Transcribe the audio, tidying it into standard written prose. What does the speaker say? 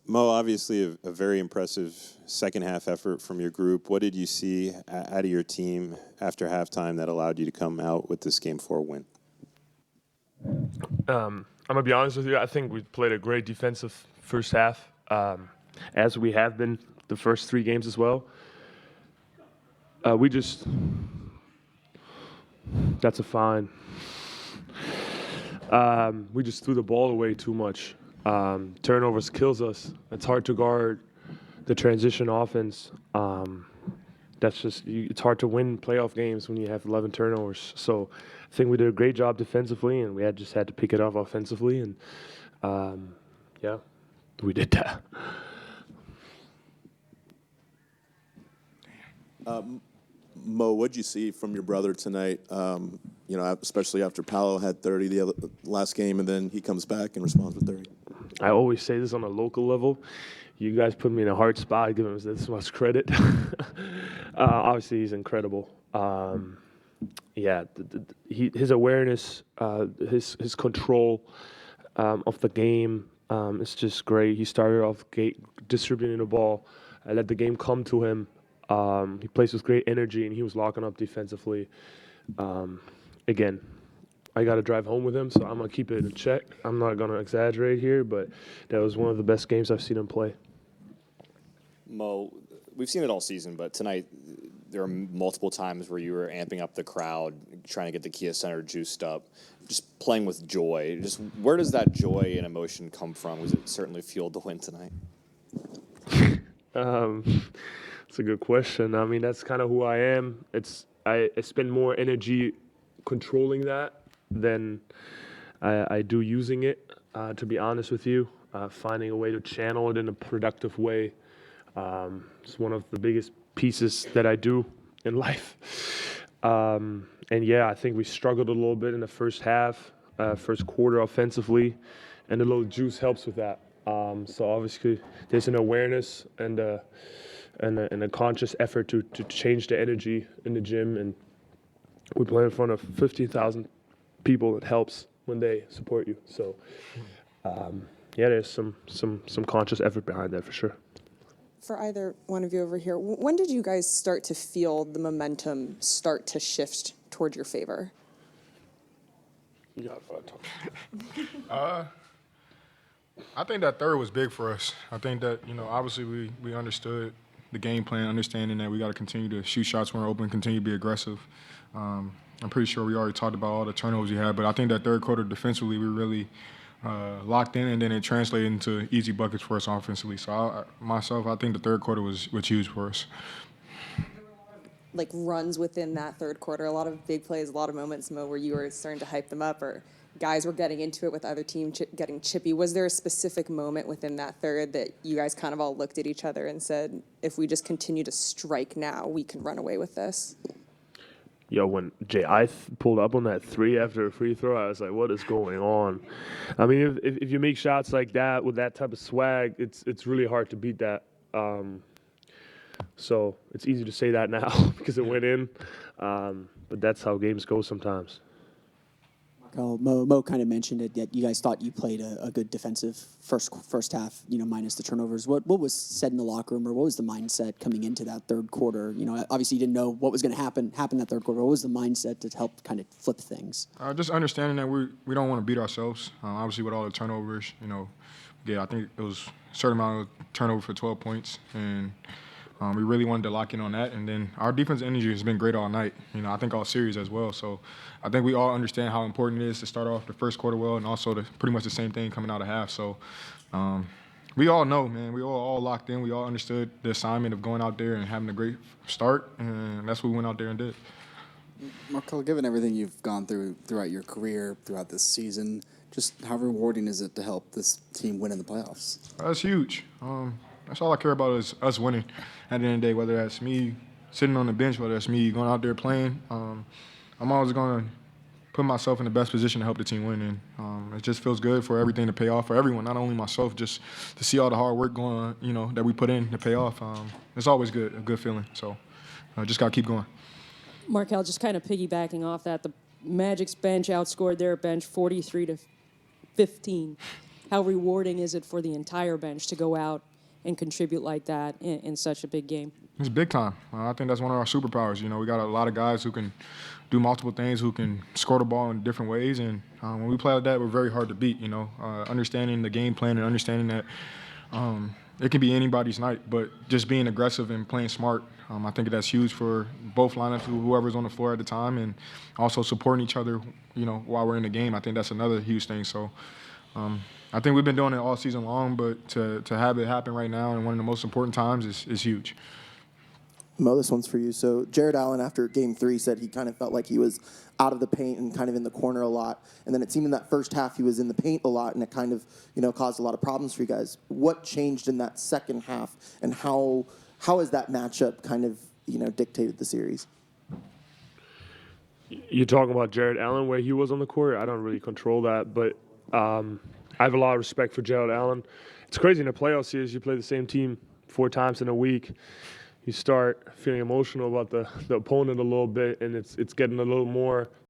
Mo, obviously a very impressive second half effort from your group. What did you see out of your team after halftime that allowed you to come out with this Game 4 win? I'm going to be honest with you. I think we played a great defensive first half, as we have been the first 3 games as well. That's a fine. We just threw the ball away too much. Turnovers kills us. It's hard to guard the transition offense. It's hard to win playoff games when you have 11 turnovers. So I think we did a great job defensively, and we just had to pick it up offensively. And yeah, we did that. Mo, what'd you see from your brother tonight? Especially after Paolo had 30 the last game, and then he comes back and responds with 30. I always say this on a local level. You guys put me in a hard spot. I give him this much credit. Obviously, he's incredible. His awareness, his control of the game is just great. He started off distributing the ball. I let the game come to him. He plays with great energy, and he was locking up defensively. Again, I got to drive home with him, so I'm going to keep it in check. I'm not going to exaggerate here, but that was one of the best games I've seen him play. Mo, we've seen it all season, but tonight there are multiple times where you were amping up the crowd, trying to get the Kia Center juiced up, just playing with joy. Just where does that joy and emotion come from? Was it certainly fueled the win tonight? That's a good question. I mean, that's kind of who I am. I spend more energy controlling that than I do using it, to be honest with you. Finding a way to channel it in a productive way. It's one of the biggest pieces that I do in life. And yeah, I think we struggled a little bit in the first half, first quarter offensively, and a little juice helps with that. So obviously there's an awareness and a conscious effort to change the energy in the gym, and we play in front of 15,000 people. It helps when they support you. So there's some conscious effort behind that for sure. For either one of you over here, when did you guys start to feel the momentum start to shift toward your favor? I think that third was big for us. I think that, obviously we understood the game plan, understanding that we got to continue to shoot shots when we're open, continue to be aggressive. I'm pretty sure we already talked about all the turnovers we had, but I think that third quarter defensively we really locked in, and then it translated into easy buckets for us offensively. So I think the third quarter was huge for us. Like runs within that third quarter, a lot of big plays, a lot of moments, Mo, where you were starting to hype them up, or guys were getting into it with other teams getting chippy. Was there a specific moment within that third that you guys kind of all looked at each other and said, if we just continue to strike now, we can run away with this? Yo, when J.I. pulled up on that 3 after a free throw, I was like, what is going on? I mean, if you make shots like that with that type of swag, it's really hard to beat that. So it's easy to say that now because it went in. But that's how games go sometimes. Mo kind of mentioned it, that you guys thought you played a good defensive first half, minus the turnovers. What was said in the locker room, or what was the mindset coming into that third quarter? Obviously you didn't know what was going to happen that third quarter. What was the mindset to help kind of flip things? Just understanding that we don't want to beat ourselves. Obviously with all the turnovers, I think it was a certain amount of turnover for 12 points, and we really wanted to lock in on that. And then our defensive energy has been great all night, I think all series as well. So I think we all understand how important it is to start off the first quarter well, and also pretty much the same thing coming out of half. So we all know, man. We all locked in. We all understood the assignment of going out there and having a great start, and that's what we went out there and did. Markelle, given everything you've gone through throughout your career, throughout this season, just how rewarding is it to help this team win in the playoffs? That's huge. That's all I care about is us winning at the end of the day, whether that's me sitting on the bench, whether that's me going out there playing. I'm always going to put myself in the best position to help the team win. And it just feels good for everything to pay off for everyone, not only myself, just to see all the hard work going on, that we put in to pay off. It's always good, a good feeling. So just got to keep going. Markelle, just kind of piggybacking off that, the Magic's bench outscored their bench 43-15. how rewarding is it for the entire bench to go out and contribute like that in such a big game? It's big time. I think that's one of our superpowers. You know, we got a lot of guys who can do multiple things, who can score the ball in different ways. And when we play like that, we're very hard to beat, you know. Understanding the game plan and understanding that it can be anybody's night, but just being aggressive and playing smart, I think that's huge for both lineups, whoever's on the floor at the time, and also supporting each other, you know, while we're in the game. I think that's another huge thing. So I think we've been doing it all season long, but to have it happen right now in one of the most important times is huge. Mo, this one's for you. So Jared Allen, after Game 3, said he kind of felt like he was out of the paint and kind of in the corner a lot. And then it seemed in that first half he was in the paint a lot, and it kind of, you know, caused a lot of problems for you guys. What changed in that second half, and how has that matchup kind of, you know, dictated the series? You're talking about Jared Allen, where he was on the court. I don't really control that, but I have a lot of respect for Jared Allen. It's crazy in a playoff series, you play the same team 4 times in a week. You start feeling emotional about the opponent a little bit, and it's getting a little more